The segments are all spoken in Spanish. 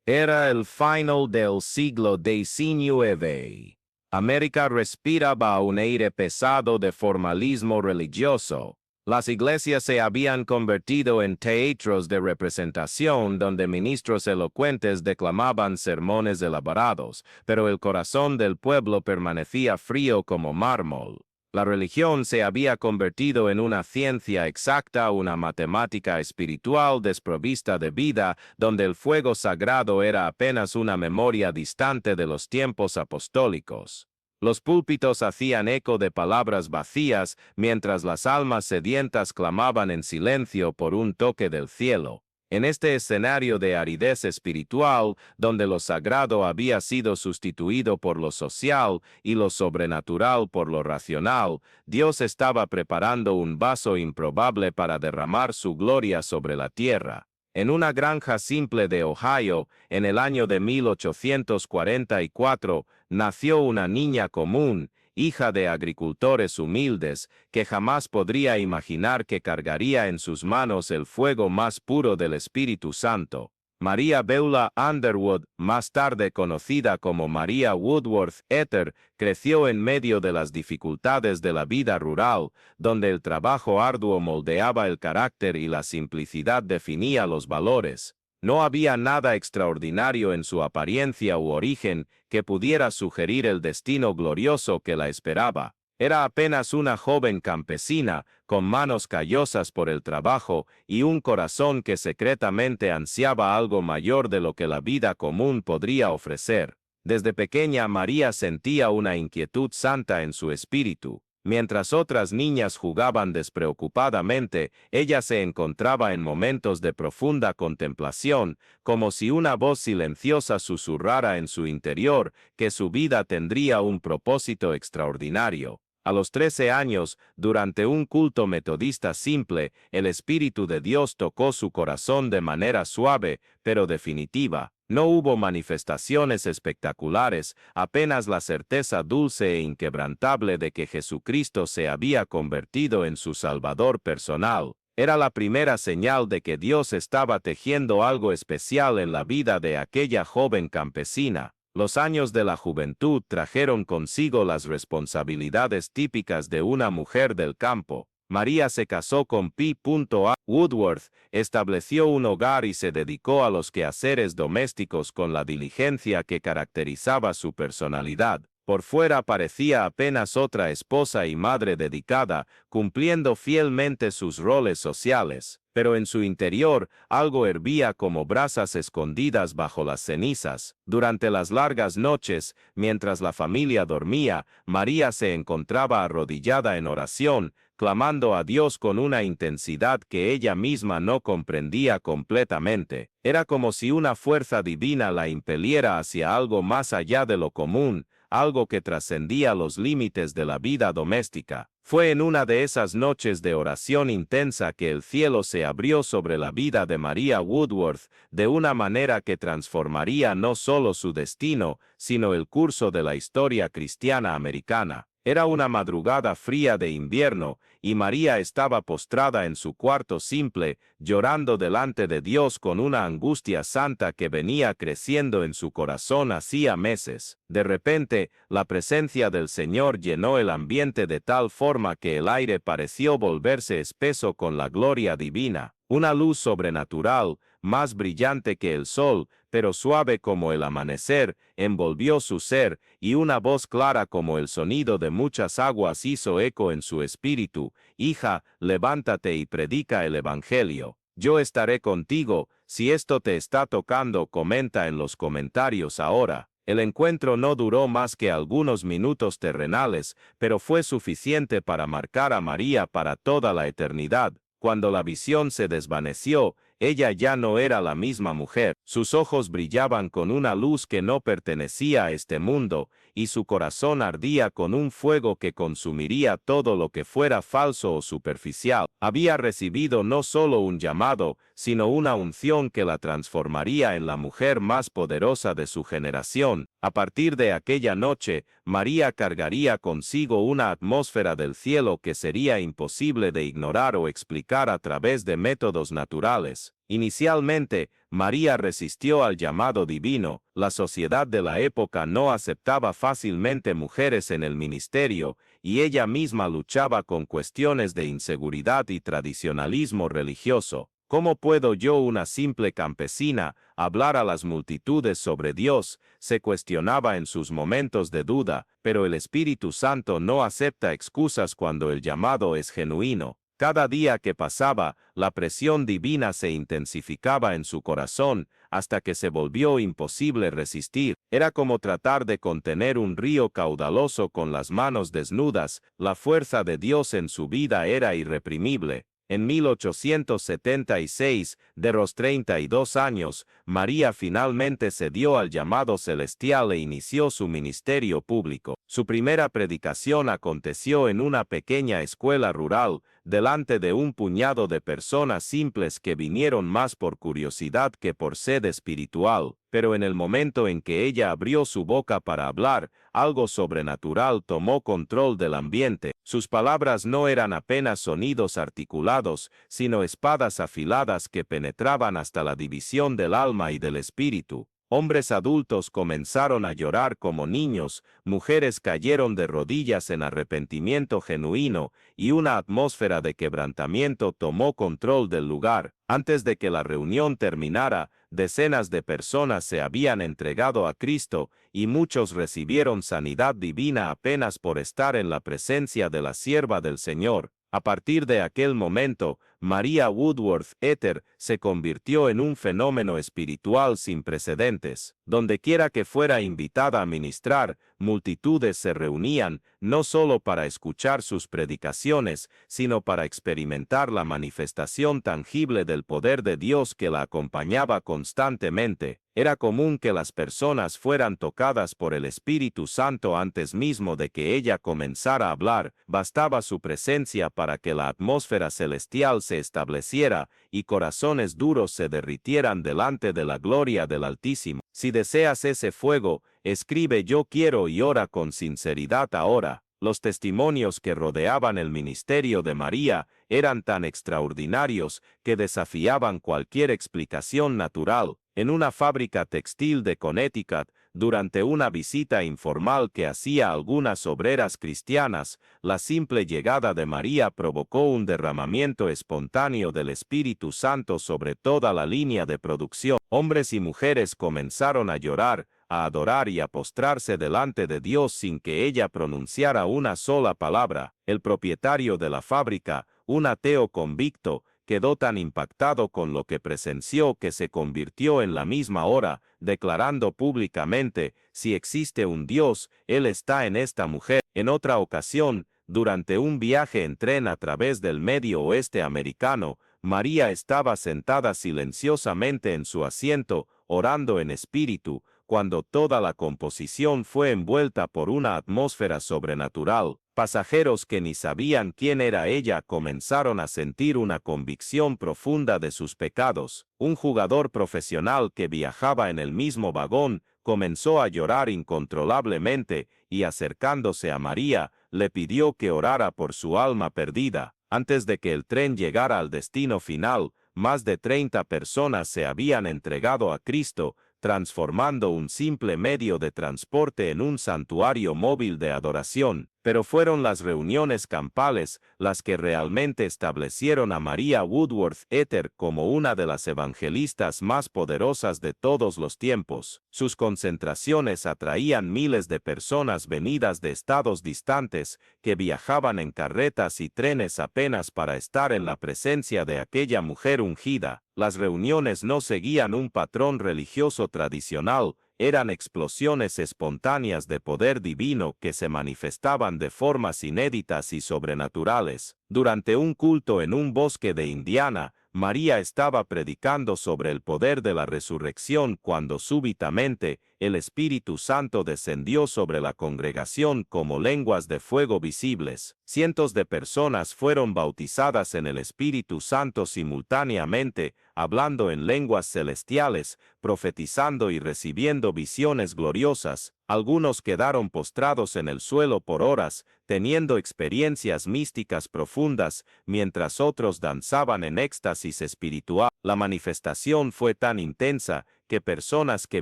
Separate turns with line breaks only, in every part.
Era el final del siglo XIX. América respiraba un aire pesado de formalismo religioso. Las iglesias se habían convertido en teatros de representación donde ministros elocuentes declamaban sermones elaborados, pero el corazón del pueblo permanecía frío como mármol. La religión se había convertido en una ciencia exacta, una matemática espiritual desprovista de vida, donde el fuego sagrado era apenas una memoria distante de los tiempos apostólicos. Los púlpitos hacían eco de palabras vacías, mientras las almas sedientas clamaban en silencio por un toque del cielo. En este escenario de aridez espiritual, donde lo sagrado había sido sustituido por lo social y lo sobrenatural por lo racional, Dios estaba preparando un vaso improbable para derramar su gloria sobre la tierra. En una granja simple de Ohio, en el año de 1844, nació una niña común, hija de agricultores humildes, que jamás podría imaginar que cargaría en sus manos el fuego más puro del Espíritu Santo. María Beulah Underwood, más tarde conocida como María Woodworth Ether, creció en medio de las dificultades de la vida rural, donde el trabajo arduo moldeaba el carácter y la simplicidad definía los valores. No había nada extraordinario en su apariencia u origen que pudiera sugerir el destino glorioso que la esperaba. Era apenas una joven campesina, con manos callosas por el trabajo y un corazón que secretamente ansiaba algo mayor de lo que la vida común podría ofrecer. Desde pequeña María sentía una inquietud santa en su espíritu. Mientras otras niñas jugaban despreocupadamente, ella se encontraba en momentos de profunda contemplación, como si una voz silenciosa susurrara en su interior que su vida tendría un propósito extraordinario. A los 13 años, durante un culto metodista simple, el Espíritu de Dios tocó su corazón de manera suave, pero definitiva. No hubo manifestaciones espectaculares, apenas la certeza dulce e inquebrantable de que Jesucristo se había convertido en su Salvador personal. Era la primera señal de que Dios estaba tejiendo algo especial en la vida de aquella joven campesina. Los años de la juventud trajeron consigo las responsabilidades típicas de una mujer del campo. María se casó con P.A. Woodworth, estableció un hogar y se dedicó a los quehaceres domésticos con la diligencia que caracterizaba su personalidad. Por fuera parecía apenas otra esposa y madre dedicada, cumpliendo fielmente sus roles sociales, pero en su interior algo hervía como brasas escondidas bajo las cenizas. Durante las largas noches, mientras la familia dormía, María se encontraba arrodillada en oración, clamando a Dios con una intensidad que ella misma no comprendía completamente. Era como si una fuerza divina la impeliera hacia algo más allá de lo común, algo que trascendía los límites de la vida doméstica. Fue en una de esas noches de oración intensa que el cielo se abrió sobre la vida de María Woodworth de una manera que transformaría no solo su destino, sino el curso de la historia cristiana americana. Era una madrugada fría de invierno, y María estaba postrada en su cuarto simple, llorando delante de Dios con una angustia santa que venía creciendo en su corazón hacía meses. De repente, la presencia del Señor llenó el ambiente de tal forma que el aire pareció volverse espeso con la gloria divina. Una luz sobrenatural, más brillante que el sol, pero suave como el amanecer, envolvió su ser, y una voz clara como el sonido de muchas aguas hizo eco en su espíritu: «Hija, levántate y predica el Evangelio. Yo estaré contigo, si esto te está tocando, comenta en los comentarios ahora». El encuentro no duró más que algunos minutos terrenales, pero fue suficiente para marcar a María para toda la eternidad. Cuando la visión se desvaneció, ella ya no era la misma mujer. Sus ojos brillaban con una luz que no pertenecía a este mundo, y su corazón ardía con un fuego que consumiría todo lo que fuera falso o superficial. Había recibido no solo un llamado, sino una unción que la transformaría en la mujer más poderosa de su generación. A partir de aquella noche, María cargaría consigo una atmósfera del cielo que sería imposible de ignorar o explicar a través de métodos naturales. Inicialmente, María resistió al llamado divino. La sociedad de la época no aceptaba fácilmente mujeres en el ministerio, y ella misma luchaba con cuestiones de inseguridad y tradicionalismo religioso. ¿Cómo puedo yo, una simple campesina, hablar a las multitudes sobre Dios? Se cuestionaba en sus momentos de duda, pero el Espíritu Santo no acepta excusas cuando el llamado es genuino. Cada día que pasaba, la presión divina se intensificaba en su corazón, hasta que se volvió imposible resistir. Era como tratar de contener un río caudaloso con las manos desnudas. La fuerza de Dios en su vida era irreprimible. En 1876, de los 32 años, María finalmente cedió al llamado celestial e inició su ministerio público. Su primera predicación aconteció en una pequeña escuela rural, delante de un puñado de personas simples que vinieron más por curiosidad que por sed espiritual, pero en el momento en que ella abrió su boca para hablar, algo sobrenatural tomó control del ambiente. Sus palabras no eran apenas sonidos articulados, sino espadas afiladas que penetraban hasta la división del alma y del espíritu. Hombres adultos comenzaron a llorar como niños, mujeres cayeron de rodillas en arrepentimiento genuino, y una atmósfera de quebrantamiento tomó control del lugar. Antes de que la reunión terminara, decenas de personas se habían entregado a Cristo, y muchos recibieron sanidad divina apenas por estar en la presencia de la sierva del Señor. A partir de aquel momento, María Woodworth Etter se convirtió en un fenómeno espiritual sin precedentes. Dondequiera que fuera invitada a ministrar, multitudes se reunían, no solo para escuchar sus predicaciones, sino para experimentar la manifestación tangible del poder de Dios que la acompañaba constantemente. Era común que las personas fueran tocadas por el Espíritu Santo antes mismo de que ella comenzara a hablar. Bastaba su presencia para que la atmósfera celestial se estableciera y corazones duros se derritieran delante de la gloria del Altísimo. Si deseas ese fuego, escribe "Yo quiero" y ora con sinceridad ahora. Los testimonios que rodeaban el ministerio de María eran tan extraordinarios que desafiaban cualquier explicación natural. En una fábrica textil de Connecticut, durante una visita informal que hacía algunas obreras cristianas, la simple llegada de María provocó un derramamiento espontáneo del Espíritu Santo sobre toda la línea de producción. Hombres y mujeres comenzaron a llorar, a adorar y a postrarse delante de Dios sin que ella pronunciara una sola palabra. El propietario de la fábrica, un ateo convicto, quedó tan impactado con lo que presenció que se convirtió en la misma hora, declarando públicamente: si existe un Dios, Él está en esta mujer. En otra ocasión, durante un viaje en tren a través del medio oeste americano, María estaba sentada silenciosamente en su asiento, orando en espíritu, cuando toda la composición fue envuelta por una atmósfera sobrenatural. Pasajeros que ni sabían quién era ella comenzaron a sentir una convicción profunda de sus pecados. Un jugador profesional que viajaba en el mismo vagón comenzó a llorar incontrolablemente y, acercándose a María, le pidió que orara por su alma perdida. Antes de que el tren llegara al destino final, más de 30 personas se habían entregado a Cristo, transformando un simple medio de transporte en un santuario móvil de adoración. Pero fueron las reuniones campales las que realmente establecieron a María Woodworth Etter como una de las evangelistas más poderosas de todos los tiempos. Sus concentraciones atraían miles de personas venidas de estados distantes que viajaban en carretas y trenes apenas para estar en la presencia de aquella mujer ungida. Las reuniones no seguían un patrón religioso tradicional, eran explosiones espontáneas de poder divino que se manifestaban de formas inéditas y sobrenaturales. Durante un culto en un bosque de Indiana, María estaba predicando sobre el poder de la resurrección cuando súbitamente el Espíritu Santo descendió sobre la congregación como lenguas de fuego visibles. Cientos de personas fueron bautizadas en el Espíritu Santo simultáneamente, hablando en lenguas celestiales, profetizando y recibiendo visiones gloriosas. Algunos quedaron postrados en el suelo por horas, teniendo experiencias místicas profundas, mientras otros danzaban en éxtasis espiritual. La manifestación fue tan intensa que personas que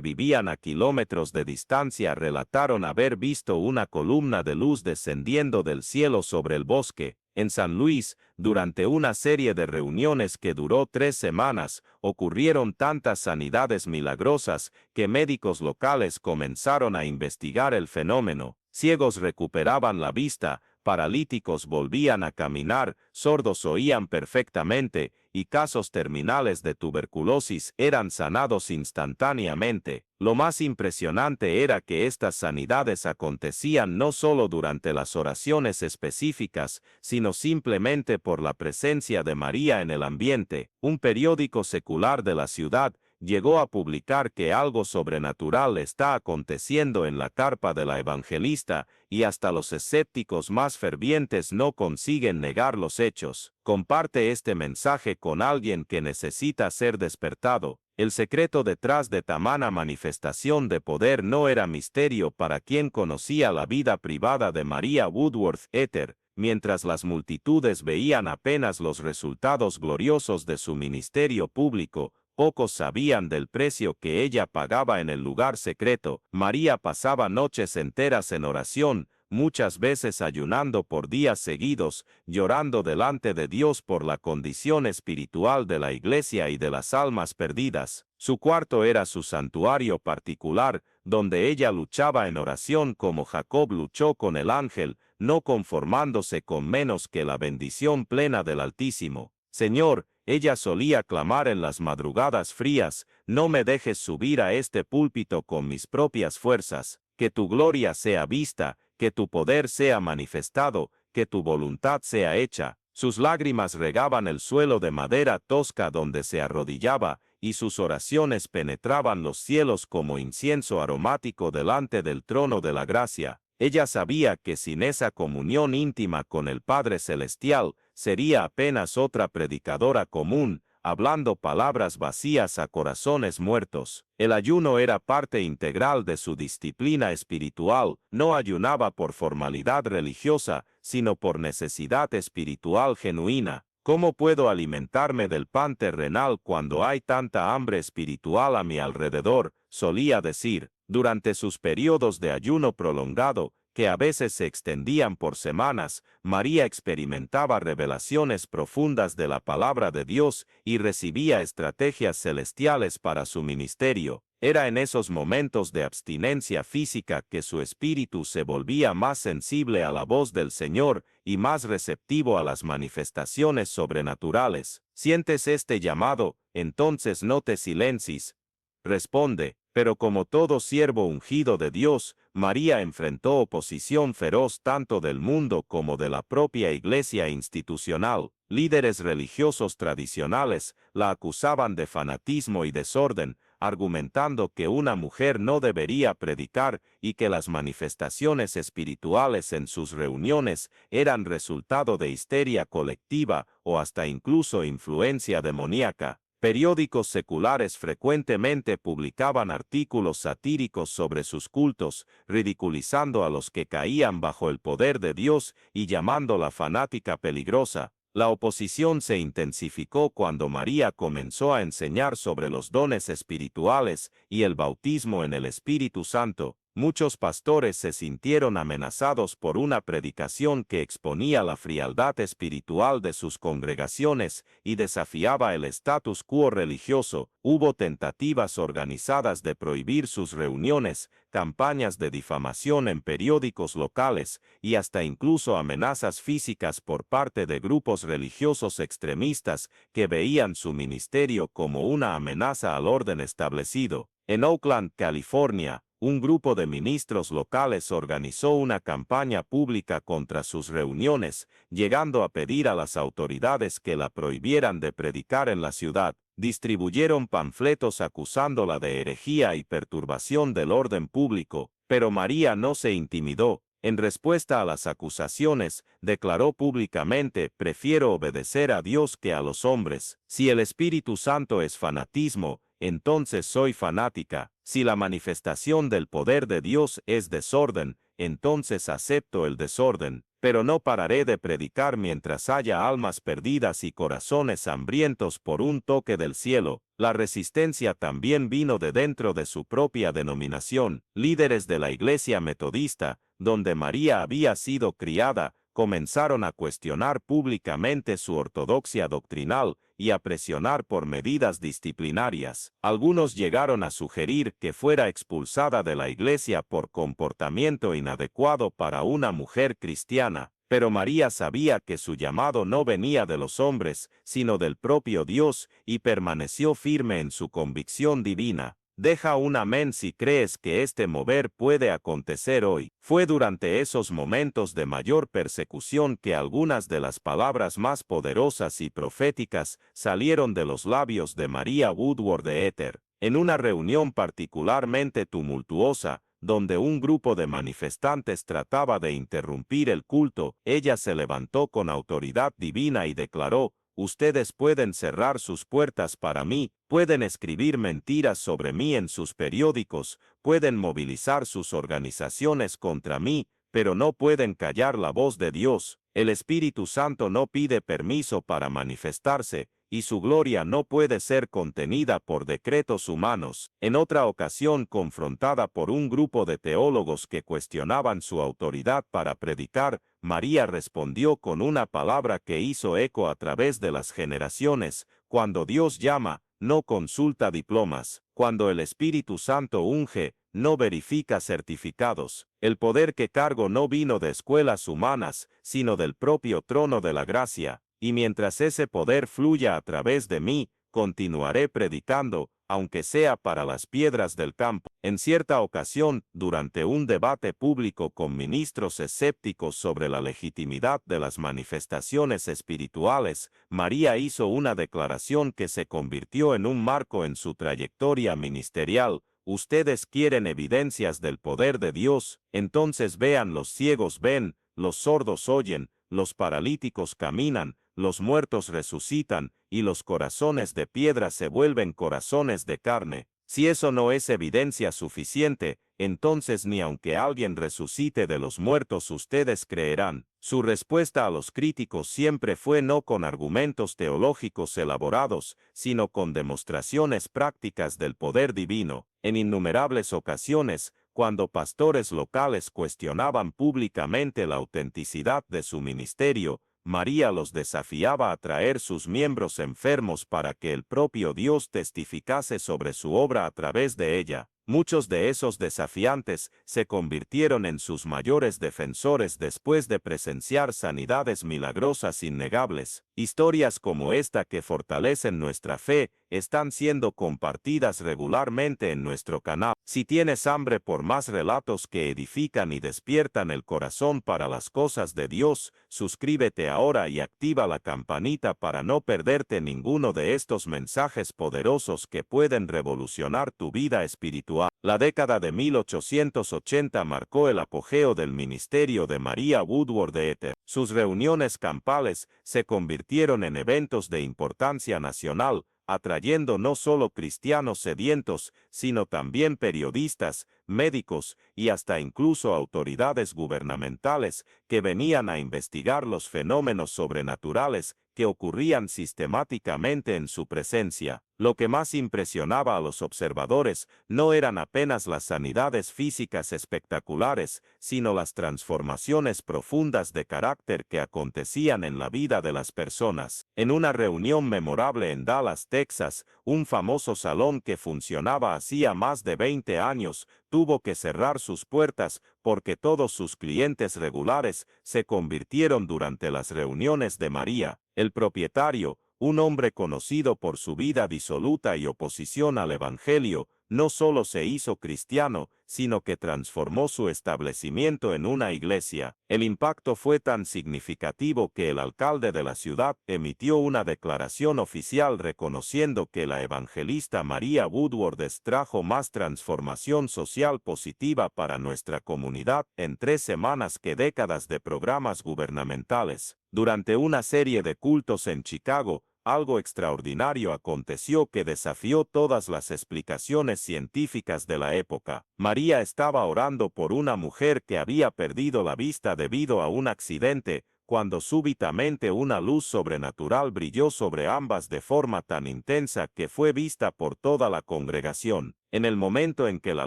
vivían a kilómetros de distancia relataron haber visto una columna de luz descendiendo del cielo sobre el bosque. En San Luis, durante una serie de reuniones que duró 3 semanas, ocurrieron tantas sanidades milagrosas que médicos locales comenzaron a investigar el fenómeno. Ciegos recuperaban la vista, paralíticos volvían a caminar, sordos oían perfectamente, y casos terminales de tuberculosis eran sanados instantáneamente. Lo más impresionante era que estas sanidades acontecían no solo durante las oraciones específicas, sino simplemente por la presencia de María en el ambiente. Un periódico secular de la ciudad llegó a publicar que algo sobrenatural está aconteciendo en la carpa de la evangelista, y hasta los escépticos más fervientes no consiguen negar los hechos. Comparte este mensaje con alguien que necesita ser despertado. El secreto detrás de tamaña manifestación de poder no era misterio para quien conocía la vida privada de María Woodworth Etter. Mientras las multitudes veían apenas los resultados gloriosos de su ministerio público, pocos sabían del precio que ella pagaba en el lugar secreto. María pasaba noches enteras en oración, muchas veces ayunando por días seguidos, llorando delante de Dios por la condición espiritual de la iglesia y de las almas perdidas. Su cuarto era su santuario particular, donde ella luchaba en oración como Jacob luchó con el ángel, no conformándose con menos que la bendición plena del Altísimo. Señor, ella solía clamar en las madrugadas frías, no me dejes subir a este púlpito con mis propias fuerzas, que tu gloria sea vista, que tu poder sea manifestado, que tu voluntad sea hecha. Sus lágrimas regaban el suelo de madera tosca donde se arrodillaba, y sus oraciones penetraban los cielos como incienso aromático delante del trono de la gracia. Ella sabía que sin esa comunión íntima con el Padre Celestial, sería apenas otra predicadora común, hablando palabras vacías a corazones muertos. El ayuno era parte integral de su disciplina espiritual. No ayunaba por formalidad religiosa, sino por necesidad espiritual genuina. ¿Cómo puedo alimentarme del pan terrenal cuando hay tanta hambre espiritual a mi alrededor?, solía decir. Durante sus periodos de ayuno prolongado, que a veces se extendían por semanas, María experimentaba revelaciones profundas de la palabra de Dios y recibía estrategias celestiales para su ministerio. Era en esos momentos de abstinencia física que su espíritu se volvía más sensible a la voz del Señor y más receptivo a las manifestaciones sobrenaturales. ¿Sientes este llamado? Entonces no te silencies. Responde. Pero como todo siervo ungido de Dios, María enfrentó oposición feroz tanto del mundo como de la propia iglesia institucional. Líderes religiosos tradicionales la acusaban de fanatismo y desorden, argumentando que una mujer no debería predicar y que las manifestaciones espirituales en sus reuniones eran resultado de histeria colectiva o hasta incluso influencia demoníaca. Periódicos seculares frecuentemente publicaban artículos satíricos sobre sus cultos, ridiculizando a los que caían bajo el poder de Dios y llamándola fanática peligrosa. La oposición se intensificó cuando María comenzó a enseñar sobre los dones espirituales y el bautismo en el Espíritu Santo. Muchos pastores se sintieron amenazados por una predicación que exponía la frialdad espiritual de sus congregaciones y desafiaba el status quo religioso. Hubo tentativas organizadas de prohibir sus reuniones, campañas de difamación en periódicos locales y hasta incluso amenazas físicas por parte de grupos religiosos extremistas que veían su ministerio como una amenaza al orden establecido. En Oakland, California, un grupo de ministros locales organizó una campaña pública contra sus reuniones, llegando a pedir a las autoridades que la prohibieran de predicar en la ciudad. Distribuyeron panfletos acusándola de herejía y perturbación del orden público, pero María no se intimidó. En respuesta a las acusaciones, declaró públicamente: prefiero obedecer a Dios que a los hombres. Si el Espíritu Santo es fanatismo, entonces soy fanática. Si la manifestación del poder de Dios es desorden, entonces acepto el desorden. Pero no pararé de predicar mientras haya almas perdidas y corazones hambrientos por un toque del cielo. La resistencia también vino de dentro de su propia denominación. Líderes de la Iglesia Metodista, donde María había sido criada, comenzaron a cuestionar públicamente su ortodoxia doctrinal y a presionar por medidas disciplinarias. Algunos llegaron a sugerir que fuera expulsada de la iglesia por comportamiento inadecuado para una mujer cristiana, pero María sabía que su llamado no venía de los hombres, sino del propio Dios, y permaneció firme en su convicción divina. Deja un amén si crees que este mover puede acontecer hoy. Fue durante esos momentos de mayor persecución que algunas de las palabras más poderosas y proféticas salieron de los labios de María Woodworth de Ether. En una reunión particularmente tumultuosa, donde un grupo de manifestantes trataba de interrumpir el culto, ella se levantó con autoridad divina y declaró: ustedes pueden cerrar sus puertas para mí, pueden escribir mentiras sobre mí en sus periódicos, pueden movilizar sus organizaciones contra mí, pero no pueden callar la voz de Dios. El Espíritu Santo no pide permiso para manifestarse, y su gloria no puede ser contenida por decretos humanos. En otra ocasión, confrontada por un grupo de teólogos que cuestionaban su autoridad para predicar, María respondió con una palabra que hizo eco a través de las generaciones: cuando Dios llama, no consulta diplomas. Cuando el Espíritu Santo unge, no verifica certificados. El poder que cargo no vino de escuelas humanas, sino del propio trono de la gracia. Y mientras ese poder fluya a través de mí, continuaré predicando, aunque sea para las piedras del campo. En cierta ocasión, durante un debate público con ministros escépticos sobre la legitimidad de las manifestaciones espirituales, María hizo una declaración que se convirtió en un marco en su trayectoria ministerial: ustedes quieren evidencias del poder de Dios, entonces vean: los ciegos ven, los sordos oyen, los paralíticos caminan, los muertos resucitan, y los corazones de piedra se vuelven corazones de carne. Si eso no es evidencia suficiente, entonces ni aunque alguien resucite de los muertos ustedes creerán. Su respuesta a los críticos siempre fue no con argumentos teológicos elaborados, sino con demostraciones prácticas del poder divino. En innumerables ocasiones, cuando pastores locales cuestionaban públicamente la autenticidad de su ministerio, María los desafiaba a traer sus miembros enfermos para que el propio Dios testificase sobre su obra a través de ella. Muchos de esos desafiantes se convirtieron en sus mayores defensores después de presenciar sanidades milagrosas innegables. Historias como esta, que fortalecen nuestra fe, están siendo compartidas regularmente en nuestro canal. Si tienes hambre por más relatos que edifican y despiertan el corazón para las cosas de Dios, suscríbete ahora y activa la campanita para no perderte ninguno de estos mensajes poderosos que pueden revolucionar tu vida espiritual. La década de 1880 marcó el apogeo del ministerio de María Woodworth de Ether. Sus reuniones campales se convirtieron en eventos de importancia nacional, atrayendo no solo cristianos sedientos, sino también periodistas, médicos y hasta incluso autoridades gubernamentales que venían a investigar los fenómenos sobrenaturales que ocurrían sistemáticamente en su presencia. Lo que más impresionaba a los observadores no eran apenas las sanidades físicas espectaculares, sino las transformaciones profundas de carácter que acontecían en la vida de las personas. En una reunión memorable en Dallas, Texas, un famoso salón que funcionaba hacía más de 20 años, tuvo que cerrar sus puertas porque todos sus clientes regulares se convirtieron durante las reuniones de María. El propietario, un hombre conocido por su vida disoluta y oposición al Evangelio, no solo se hizo cristiano, sino que transformó su establecimiento en una iglesia. El impacto fue tan significativo que el alcalde de la ciudad emitió una declaración oficial reconociendo que la evangelista María Woodward trajo más transformación social positiva para nuestra comunidad en 3 semanas que décadas de programas gubernamentales. Durante una serie de cultos en Chicago, algo extraordinario aconteció que desafió todas las explicaciones científicas de la época. María estaba orando por una mujer que había perdido la vista debido a un accidente, cuando súbitamente una luz sobrenatural brilló sobre ambas de forma tan intensa que fue vista por toda la congregación. En el momento en que la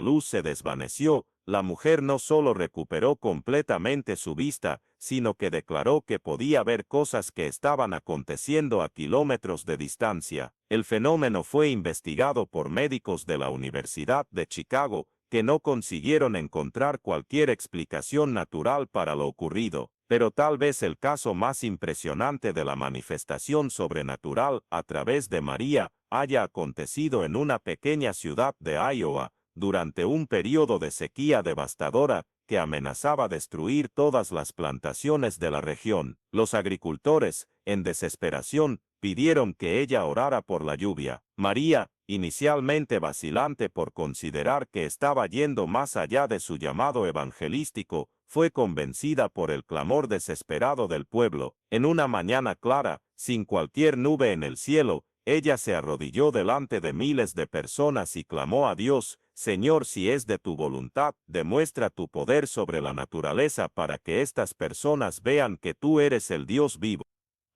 luz se desvaneció, la mujer no solo recuperó completamente su vista, sino que declaró que podía ver cosas que estaban aconteciendo a kilómetros de distancia. El fenómeno fue investigado por médicos de la Universidad de Chicago, que no consiguieron encontrar cualquier explicación natural para lo ocurrido, pero tal vez el caso más impresionante de la manifestación sobrenatural a través de María haya acontecido en una pequeña ciudad de Iowa, durante un periodo de sequía devastadora que amenazaba destruir todas las plantaciones de la región. Los agricultores, en desesperación, pidieron que ella orara por la lluvia. María, inicialmente vacilante por considerar que estaba yendo más allá de su llamado evangelístico, fue convencida por el clamor desesperado del pueblo. En una mañana clara, sin cualquier nube en el cielo, ella se arrodilló delante de miles de personas y clamó a Dios: Señor, si es de tu voluntad, demuestra tu poder sobre la naturaleza para que estas personas vean que tú eres el Dios vivo.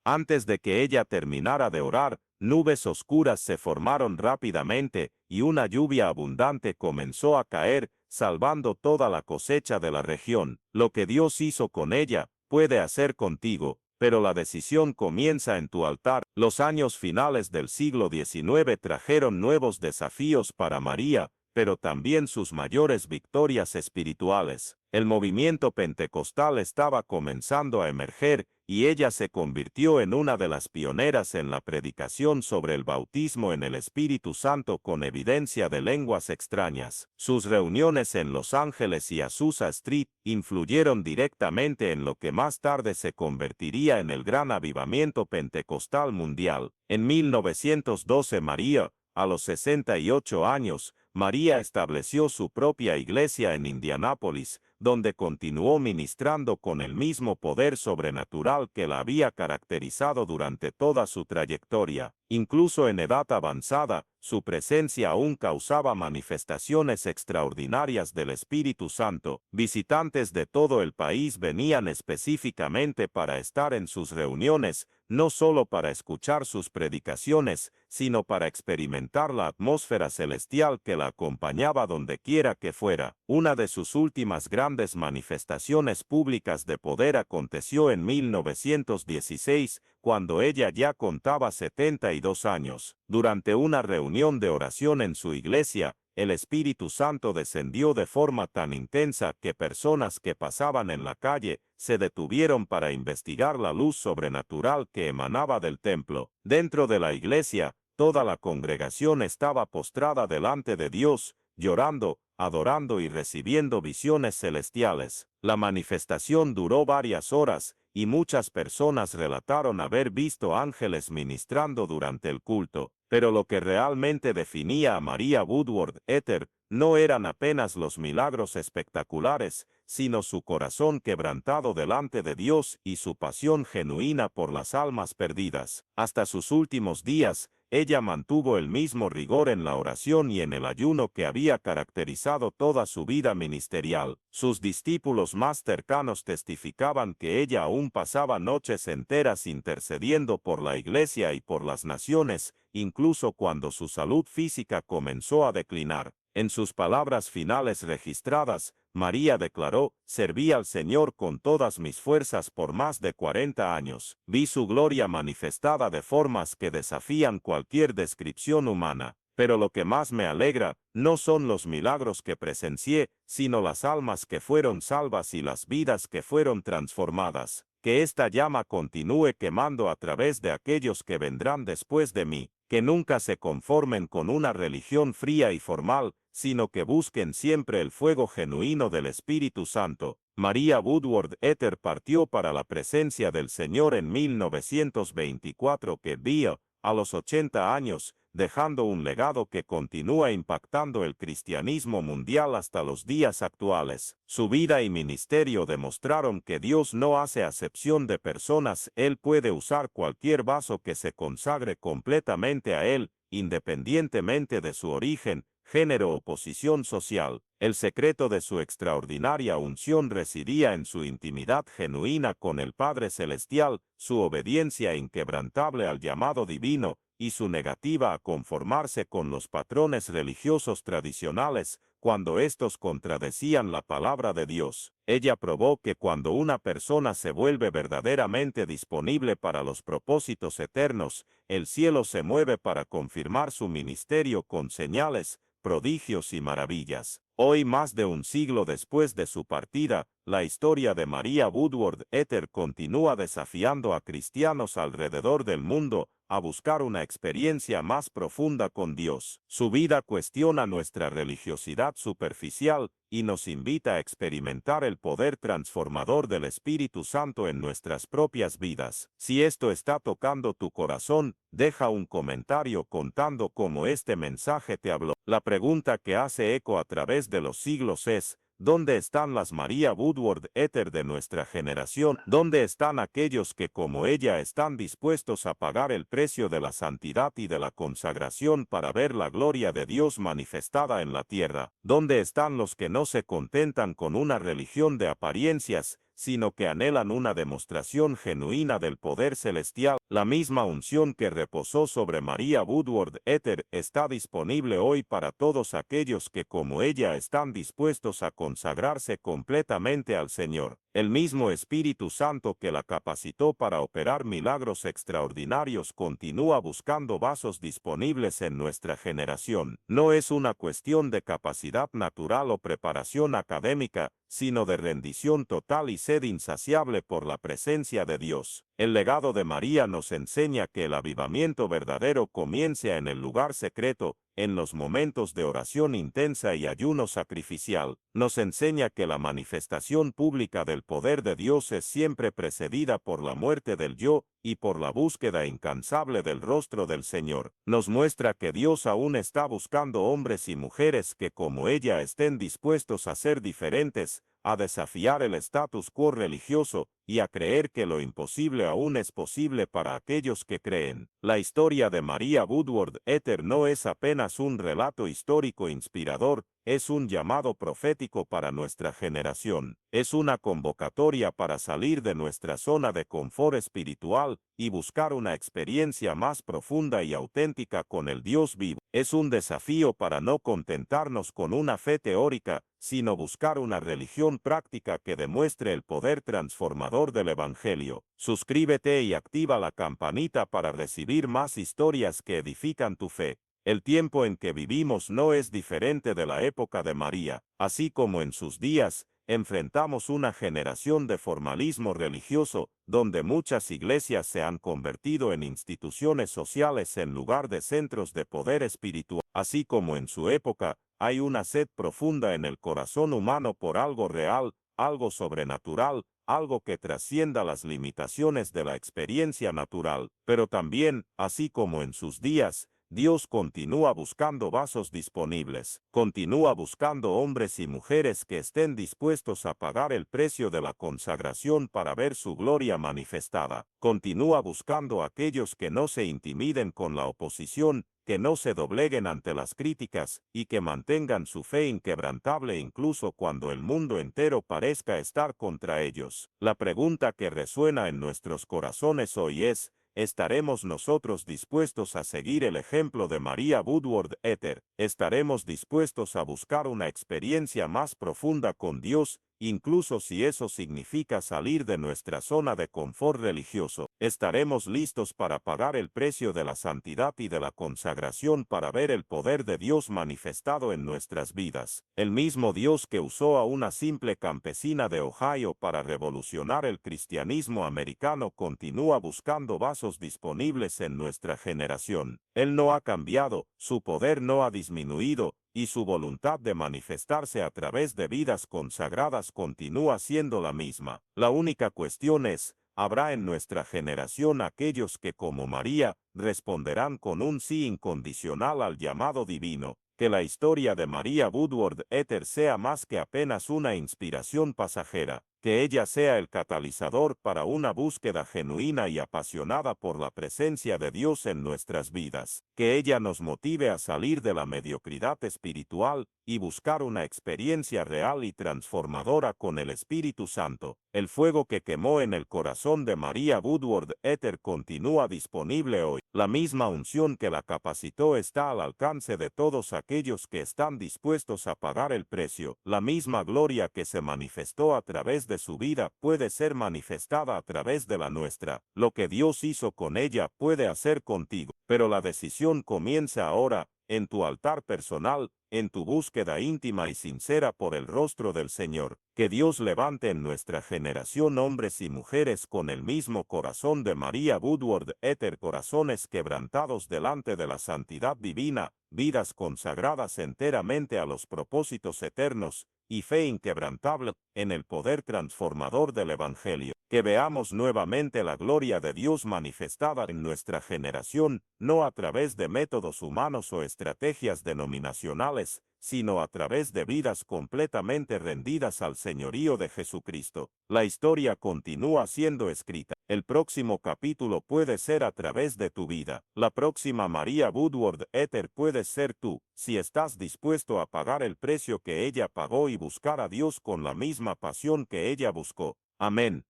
Antes de que ella terminara de orar, nubes oscuras se formaron rápidamente y una lluvia abundante comenzó a caer, salvando toda la cosecha de la región. Lo que Dios hizo con ella, puede hacer contigo, pero la decisión comienza en tu altar. Los años finales del siglo XIX trajeron nuevos desafíos para María, pero también sus mayores victorias espirituales. El movimiento pentecostal estaba comenzando a emerger, y ella se convirtió en una de las pioneras en la predicación sobre el bautismo en el Espíritu Santo con evidencia de lenguas extrañas. Sus reuniones en Los Ángeles y Azusa Street influyeron directamente en lo que más tarde se convertiría en el gran avivamiento pentecostal mundial. En 1912 María, a los 68 años, María estableció su propia iglesia en Indianápolis, donde continuó ministrando con el mismo poder sobrenatural que la había caracterizado durante toda su trayectoria. Incluso en edad avanzada, su presencia aún causaba manifestaciones extraordinarias del Espíritu Santo. Visitantes de todo el país venían específicamente para estar en sus reuniones, no solo para escuchar sus predicaciones, sino para experimentar la atmósfera celestial que la acompañaba donde quiera que fuera. Una de sus últimas grandes manifestaciones públicas de poder aconteció en 1916, cuando ella ya contaba 72 años. Durante una reunión de oración en su iglesia, el Espíritu Santo descendió de forma tan intensa que personas que pasaban en la calle se detuvieron para investigar la luz sobrenatural que emanaba del templo. Dentro de la iglesia, toda la congregación estaba postrada delante de Dios, llorando, adorando y recibiendo visiones celestiales. La manifestación duró varias horas, y muchas personas relataron haber visto ángeles ministrando durante el culto. Pero lo que realmente definía a María Woodward Ether no eran apenas los milagros espectaculares, sino su corazón quebrantado delante de Dios y su pasión genuina por las almas perdidas. Hasta sus últimos días, ella mantuvo el mismo rigor en la oración y en el ayuno que había caracterizado toda su vida ministerial. Sus discípulos más cercanos testificaban que ella aún pasaba noches enteras intercediendo por la iglesia y por las naciones, incluso cuando su salud física comenzó a declinar. En sus palabras finales registradas, María declaró: «Serví al Señor con todas mis fuerzas por más de 40 años. Vi su gloria manifestada de formas que desafían cualquier descripción humana. Pero lo que más me alegra no son los milagros que presencié, sino las almas que fueron salvas y las vidas que fueron transformadas. Que esta llama continúe quemando a través de aquellos que vendrán después de mí, que nunca se conformen con una religión fría y formal, sino que busquen siempre el fuego genuino del Espíritu Santo. María Woodworth Etter partió para la presencia del Señor en 1924 que vio, a los 80 años, dejando un legado que continúa impactando el cristianismo mundial hasta los días actuales. Su vida y ministerio demostraron que Dios no hace acepción de personas. Él puede usar cualquier vaso que se consagre completamente a Él, independientemente de su origen, género o posición social. El secreto de su extraordinaria unción residía en su intimidad genuina con el Padre Celestial, su obediencia inquebrantable al llamado divino, y su negativa a conformarse con los patrones religiosos tradicionales, cuando estos contradecían la palabra de Dios. Ella probó que cuando una persona se vuelve verdaderamente disponible para los propósitos eternos, el cielo se mueve para confirmar su ministerio con señales, prodigios y maravillas. Hoy, más de un siglo después de su partida, la historia de María Woodworth Etter continúa desafiando a cristianos alrededor del mundo a buscar una experiencia más profunda con Dios. Su vida cuestiona nuestra religiosidad superficial y nos invita a experimentar el poder transformador del Espíritu Santo en nuestras propias vidas. Si esto está tocando tu corazón, deja un comentario contando cómo este mensaje te habló. La pregunta que hace eco a través de los siglos es: ¿dónde están las María Woodworth Etter de nuestra generación? ¿Dónde están aquellos que como ella están dispuestos a pagar el precio de la santidad y de la consagración para ver la gloria de Dios manifestada en la tierra? ¿Dónde están los que no se contentan con una religión de apariencias, sino que anhelan una demostración genuina del poder celestial? La misma unción que reposó sobre María Woodworth Etter está disponible hoy para todos aquellos que como ella están dispuestos a consagrarse completamente al Señor. El mismo Espíritu Santo que la capacitó para operar milagros extraordinarios continúa buscando vasos disponibles en nuestra generación. No es una cuestión de capacidad natural o preparación académica, sino de rendición total y sed insaciable por la presencia de Dios. El legado de María nos enseña que el avivamiento verdadero comienza en el lugar secreto, en los momentos de oración intensa y ayuno sacrificial. Nos enseña que la manifestación pública del poder de Dios es siempre precedida por la muerte del yo y por la búsqueda incansable del rostro del Señor. Nos muestra que Dios aún está buscando hombres y mujeres que como ella estén dispuestos a ser diferentes, a desafiar el status quo religioso y a creer que lo imposible aún es posible para aquellos que creen. La historia de María Woodworth Etter no es apenas un relato histórico inspirador, es un llamado profético para nuestra generación. Es una convocatoria para salir de nuestra zona de confort espiritual y buscar una experiencia más profunda y auténtica con el Dios vivo. Es un desafío para no contentarnos con una fe teórica, sino buscar una religión práctica que demuestre el poder transformador del Evangelio. Suscríbete y activa la campanita para recibir más historias que edifican tu fe. El tiempo en que vivimos no es diferente de la época de María. Así como en sus días, enfrentamos una generación de formalismo religioso, donde muchas iglesias se han convertido en instituciones sociales en lugar de centros de poder espiritual. Así como en su época, hay una sed profunda en el corazón humano por algo real, algo sobrenatural, algo que trascienda las limitaciones de la experiencia natural. Pero también, así como en sus días, Dios continúa buscando vasos disponibles, continúa buscando hombres y mujeres que estén dispuestos a pagar el precio de la consagración para ver su gloria manifestada, continúa buscando aquellos que no se intimiden con la oposición, que no se dobleguen ante las críticas y que mantengan su fe inquebrantable incluso cuando el mundo entero parezca estar contra ellos. La pregunta que resuena en nuestros corazones hoy es: ¿estaremos nosotros dispuestos a seguir el ejemplo de María Woodworth Etter? ¿Estaremos dispuestos a buscar una experiencia más profunda con Dios, incluso si eso significa salir de nuestra zona de confort religioso?
Estaremos listos para pagar el precio de la santidad y de la consagración para ver el poder de Dios manifestado en nuestras vidas. El mismo Dios que usó a una simple campesina de Ohio para revolucionar el cristianismo americano continúa buscando vasos disponibles en nuestra generación. Él no ha cambiado, su poder no ha disminuido, y su voluntad de manifestarse a través de vidas consagradas continúa siendo la misma. La única cuestión es, ¿habrá en nuestra generación aquellos que, como María, responderán con un sí incondicional al llamado divino? Que la historia de María Woodworth Etter sea más que apenas una inspiración pasajera, que ella sea el catalizador para una búsqueda genuina y apasionada por la presencia de Dios en nuestras vidas, que ella nos motive a salir de la mediocridad espiritual y buscar una experiencia real y transformadora con el Espíritu Santo. El fuego que quemó en el corazón de María Woodworth Etter continúa disponible hoy. La misma unción que la capacitó está al alcance de todos aquellos que están dispuestos a pagar el precio. La misma gloria que se manifestó a través de su vida puede ser manifestada a través de la nuestra. Lo que Dios hizo con ella puede hacer contigo, pero la decisión comienza ahora, en tu altar personal, en tu búsqueda íntima y sincera por el rostro del Señor. Que Dios levante en nuestra generación hombres y mujeres con el mismo corazón de María Woodworth Etter, corazones quebrantados delante de la santidad divina, vidas consagradas enteramente a los propósitos eternos, y fe inquebrantable en el poder transformador del Evangelio. Que veamos nuevamente la gloria de Dios manifestada en nuestra generación, no a través de métodos humanos o estrategias denominacionales, sino a través de vidas completamente rendidas al señorío de Jesucristo. La historia continúa siendo escrita. El próximo capítulo puede ser a través de tu vida. La próxima María Woodworth Etter puede ser tú, si estás dispuesto a pagar el precio que ella pagó y buscar a Dios con la misma pasión que ella buscó. Amén.